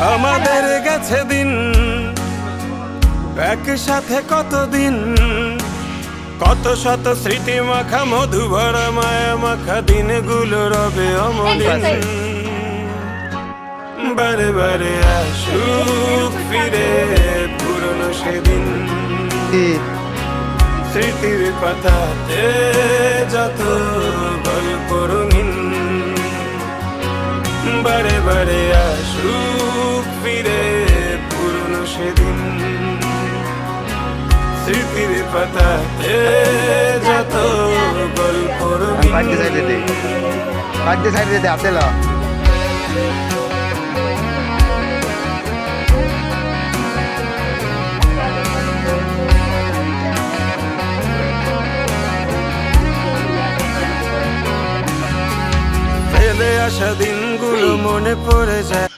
আমাদের গেছে দিন একসাথে, কতদিন, কত শত স্মৃতি মাখা মধু ভরা মায়া মাখা দিনগুলো রবে অমলিন। বারে বারে আসুক ফিরে পুরনো সেদিন, স্মৃতির পাতাতে যত গল্প রঙিন। বারে বারে আসুক ফিরে পুরনো সেদিন, স্মৃতির পাতাতে যত গল্প রঙিন। ফেলে আসা দিনগুলো মনে পড়ে যায়।